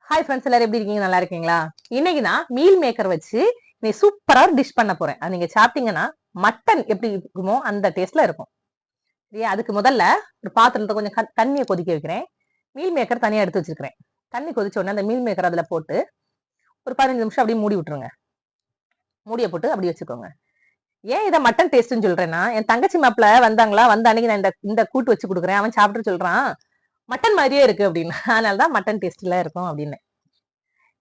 Hi friends, எல்லாரும் எப்படி இருக்கீங்க? நல்லா இருக்கீங்களா? இன்னைக்கு நான் மீல் மேக்கர் வச்சு நீ சூப்பரா டிஷ் பண்ண போறேன். அது நீங்க சாப்பிட்டீங்கன்னா மட்டன் எப்படி இருக்குமோ அந்த டேஸ்ட்ல இருக்கும். சரியா? அதுக்கு முதல்ல ஒரு பாத்திரத்தை கொஞ்சம் தண்ணியை கொதிக்க வைக்கிறேன். மீல் மேக்கர் தனியா எடுத்து வச்சிருக்கிறேன். தண்ணி கொதிச்ச உடனே அந்த மீல் மேக்கர் அதுல போட்டு ஒரு 15 நிமிஷம் அப்படியே மூடி விட்டுருங்க. மூடியை போட்டு அப்படி வச்சுக்கோங்க. ஏன் இதை மட்டன் டேஸ்ட்னு சொல்றேன்னா, என் தங்கச்சி மாப்பிள்ள வந்தாங்களா, வந்த அன்னைக்கு நான் இந்த கூட்டு வச்சு கொடுக்குறேன், அவன் சாப்பிட்டு சொல்றான் மட்டன் மாதிரியே இருக்கு அப்படின்னு. அதனாலதான் மட்டன் டேஸ்ட்ல இருக்கும் அப்படின்னு.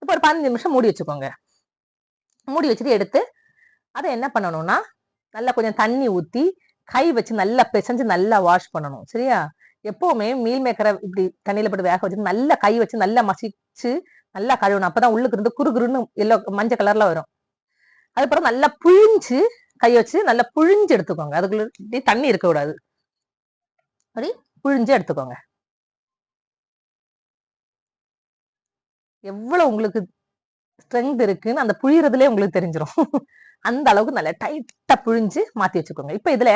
இப்போ ஒரு 15 நிமிஷம் மூடி வச்சுக்கோங்க. மூடி வச்சுட்டு எடுத்து அதை என்ன பண்ணணும்னா, நல்லா கொஞ்சம் தண்ணி ஊத்தி கை வச்சு நல்லா பிசைஞ்சு நல்லா வாஷ் பண்ணணும். சரியா? எப்பவுமே மீல் மேக்கரை இப்படி தண்ணியில போட்டு வேக வச்சு நல்லா கை வச்சு நல்லா மசிச்சு நல்லா கழுவணும். அப்பதான் உள்ளுக்கு இருந்து குறுகுறுன்னு எல்லோ மஞ்சள் கலர்ல வரும். அதுக்கப்புறம் நல்லா புழிஞ்சு கை வச்சு நல்லா புழிஞ்சு எடுத்துக்கோங்க. அதுக்குள்ள தண்ணி இருக்க கூடாது. அப்படி புழிஞ்சு எடுத்துக்கோங்க. எவ்வளவு உங்களுக்கு ஸ்ட்ரென்த் இருக்குன்னு அந்த புழியறதுலயே உங்களுக்கு தெரிஞ்சிடும். அந்த அளவுக்கு நல்லா டைட்டா புழிஞ்சு மாத்தி வச்சுக்கோங்க. இப்ப இதுல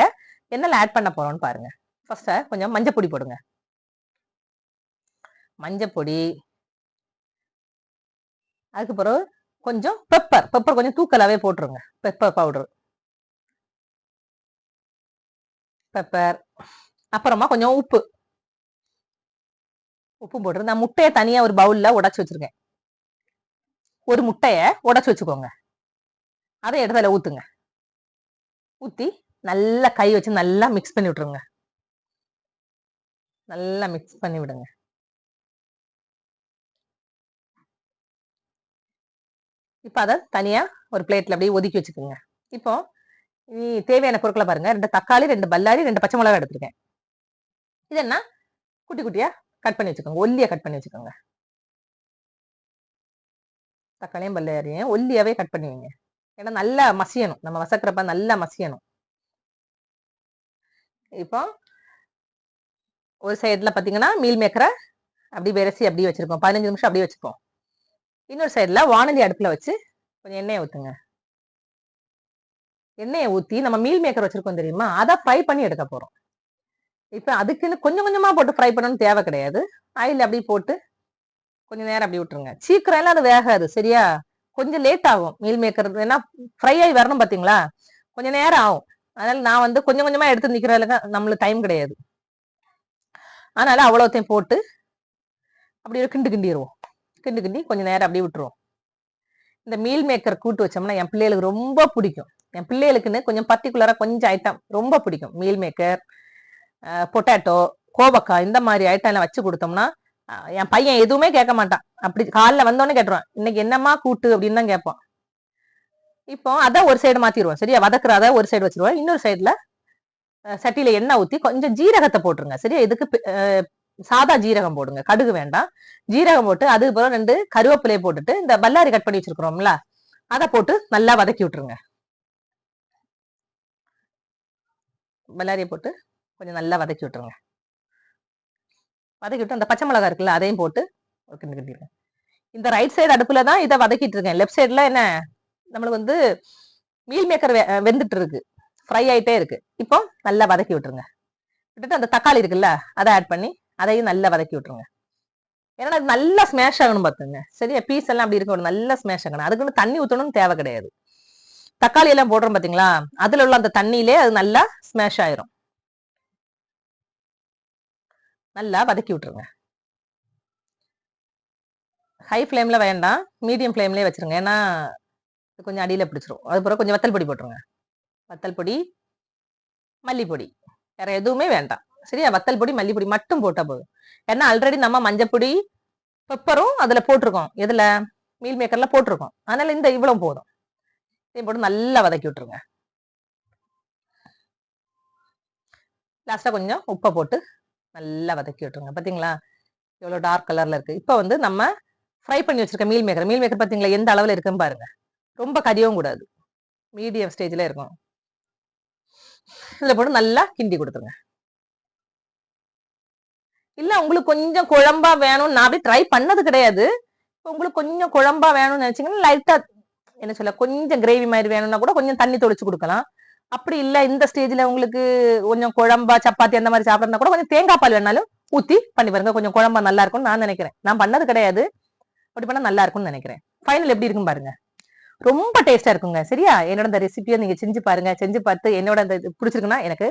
என்னெல்லாம் ஆட் பண்ண போறோம்னு பாருங்க. ஃபர்ஸ்ட் கொஞ்சம் மஞ்சள் பொடி போடுங்க. மஞ்சள் பொடி, அதுக்கு பிறகு கொஞ்சம் பெப்பர் கொஞ்சம் தூக்கலாவே போட்டுருங்க. Pepper powder, pepper. அப்புறமா கொஞ்சம் உப்பு போட்டு நான் முட்டையை தனியா ஒரு பவுல்ல உடைச்சு வச்சிருக்கேன். ஒரு முட்டைய உடைச்சு வச்சுக்கோங்க. அதை இடத்துல ஊத்துங்க. ஊத்தி நல்லா கை வச்சு நல்லா மிக்ஸ் பண்ணி விட்டுருங்க. நல்லா மிக்ஸ் பண்ணி விடுங்க. இப்ப அதை தனியா ஒரு பிளேட்ல அப்படியே ஒதுக்கி வச்சுக்கோங்க. இப்போ நீ தேவையான பொருட்களை பாருங்க. 2 தக்காளி, 2 பல்லாரி, 2 பச்சை மிளகாய் எடுத்திருக்கேன். இது என்ன குட்டி குட்டியா கட் பண்ணி வச்சுக்கோங்க. ஒல்லியா கட் பண்ணி வச்சுக்கோங்க. தக்காளியும் பல்லாரியும் ஒல்லியாவே கட் பண்ணி வைங்க. ஏன்னா நல்லா மசியணும். நம்ம வசக்கிறப்ப நல்லா மசியணும். இப்போ ஒரு சைடுல பாத்தீங்கன்னா மீல் மேக்கரை அப்படி விரசி அப்படியே வச்சிருக்கோம். 15 நிமிஷம் அப்படியே வச்சுப்போம். இன்னொரு சைடுல வானொலி அடுப்புல வச்சு கொஞ்சம் எண்ணெயை ஊத்துங்க. எண்ணெயை ஊத்தி நம்ம மீல் மேக்கர் வச்சிருக்கோம் தெரியுமா, அதை ஃப்ரை பண்ணி எடுக்க போறோம். இப்ப அதுக்குன்னு கொஞ்சம் கொஞ்சமா போட்டு ஃப்ரை பண்ணணும்னு தேவை கிடையாது. ஆயில் அப்படி போட்டு கொஞ்சம் நேரம் அப்படி விட்டுருங்க. சீக்கிரம் எல்லாம் அது வேகாது. சரியா? கொஞ்சம் லேட் ஆகும். மீல் மேக்கர் ஏன்னா ஃப்ரை ஆகி வரணும் பாத்தீங்களா, கொஞ்சம் நேரம் ஆகும். அதனால நான் வந்து கொஞ்சம் கொஞ்சமா எடுத்து நிக்கிறதுல நம்மளுக்கு டைம் கிடையாது. அதனால அவ்வளோத்தையும் போட்டு அப்படி கிண்டிடுவோம். கிண்டி கொஞ்சம் நேரம் அப்படியே விட்டுருவோம். இந்த மீல் மேக்கர் கூட்டு வச்சோம்னா என் பிள்ளைகளுக்கு ரொம்ப பிடிக்கும். என் பிள்ளைகளுக்குன்னு கொஞ்சம் பர்டிகுலரா கொஞ்சம் ஐட்டம் ரொம்ப பிடிக்கும். மீல் மேக்கர், பொட்டேட்டோ, கோவக்காய், இந்த மாதிரி ஐட்டம் எல்லாம் வச்சு கொடுத்தோம்னா என் பையன் எதுவுமே கேட்க மாட்டான். அப்படி காலைல வந்தோடனே கேட்டுருவான், இன்னைக்கு என்னம்மா கூட்டு அப்படின்னு தான் கேட்பான். இப்போ அதான் ஒரு சைடு மாத்திடுவோம். சரியா? வதக்குறத ஒரு சைடு வச்சிருவோம். இன்னொரு சைடுல சட்டியில எண்ணெய் ஊத்தி கொஞ்சம் ஜீரகத்தை போட்டுருங்க. சரியா? இதுக்கு சாதா ஜீரகம் போடுங்க, கடுகு வேண்டாம். ஜீரகம் போட்டு அதுக்கு பிறகு 2 கருவேப்பிலையை போட்டுட்டு இந்த பல்லாரி கட் பண்ணி வச்சிருக்கிறோம்ல அதை போட்டு நல்லா வதக்கி விட்டுருங்க. பல்லாரியை போட்டு கொஞ்சம் நல்லா வதக்கி விட்டுருங்க. வதக்கி விட்டு அந்த பச்சை மிளகாய் இருக்குல்ல அதையும் போட்டு கிண்டிடுங்க. இந்த ரைட் சைடு அடுப்புல தான் இதை வதக்கிட்டு இருக்கேன். லெஃப்ட் சைடுல என்ன நம்மளுக்கு வந்து மீல் மேக்கர் வெந்துட்டு இருக்கு, ஃப்ரை ஆயிட்டே இருக்கு. இப்போ நல்லா வதக்கி விட்டுருங்க. விட்டுட்டு அந்த தக்காளி இருக்குல்ல அதை ஆட் பண்ணி அதையும் நல்லா வதக்கி விட்டுருங்க. ஏன்னா அது நல்லா ஸ்மேஷ் ஆகணும் பாத்துங்க. சரியா? பீஸ் எல்லாம் அப்படி இருக்க நல்லா ஸ்மேஷ் ஆகணும். அதுக்குன்னு தண்ணி ஊற்றணும்னு தேவை கிடையாது. தக்காளி எல்லாம் போடுறோம் பாத்தீங்களா, அதுல உள்ள அந்த தண்ணியிலே அது நல்லா ஸ்மேஷ் ஆயிரும். நல்லா வதக்கி விட்டுருங்க. ஹை ஃப்ளேம்ல வேண்டாம், மீடியம் ஃப்ளேம்லயே வச்சிருங்க. ஏன்னா கொஞ்சம் அடியில பிடிச்சிரும். அதுக்கப்புறம் கொஞ்சம் வத்தல் பொடி போட்டுருங்க. வத்தல் பொடி, மல்லிப்பொடி, வேற எதுவுமே வேண்டாம். சரியா? வத்தல் பொடி, மல்லிப்பொடி மட்டும் போட்டா போதும். ஏன்னா ஆல்ரெடி நம்ம மஞ்சப்பொடி, பெப்பரும் அதுல போட்டிருக்கோம். எதுல? மீல் மேக்கர்ல போட்டிருக்கோம். அதனால இந்த இவ்வளவு போதும். இதையும் போட்டு நல்லா வதக்கி விட்டுருங்க. லாஸ்டா கொஞ்சம் உப்பை போட்டு நல்லா வதக்கி விட்டுருங்க. பாத்தீங்களா எவ்வளவு டார்க் கலர்ல இருக்கு. இப்ப வந்து நம்ம ஃப்ரை பண்ணி வச்சிருக்க மீல் மேக்கர் பாத்தீங்களா எந்த அளவுல இருக்குன்னு பாருங்க. ரொம்ப கரியவும் கூடாது, மீடியம் ஸ்டேஜ்ல இருக்கும். இதுல போட்டு நல்லா கிண்டி கொடுத்துருங்க. இல்ல உங்களுக்கு கொஞ்சம் குழம்பா வேணும், நான் அப்படி ட்ரை பண்ணது கிடையாது. உங்களுக்கு கொஞ்சம் குழம்பா வேணும்னு நினைச்சீங்கன்னா லைட்டா என்ன சொல்ல கொஞ்சம் கிரேவி மாதிரி வேணும்னா கூட கொஞ்சம் தண்ணி தொளிச்சு கொடுக்கலாம். அப்படி இல்ல இந்த ஸ்டேஜ்ல உங்களுக்கு கொஞ்சம் குழம்பா சப்பாத்தி அந்த மாதிரி சாப்பிடறதுனா கூட கொஞ்சம் தேங்காய் பால் வேணாலும் ஊத்தி பண்ணி பாருங்க. கொஞ்சம் குழம்பா நல்லா இருக்கும்னு நான் நினைக்கிறேன். நான் பண்ணது கிடையாது. அப்படி பண்ணா நல்லா இருக்கும்னு நினைக்கிறேன். ஃபைனல் எப்படி இருக்கும் பாருங்க. ரொம்ப டேஸ்டா இருக்குங்க. சரியா? என்னோட இந்த ரெசிபியை நீங்க செஞ்சு பாருங்க. செஞ்சு பார்த்து என்னோட இந்த பிடிச்சிருக்குன்னா எனக்கு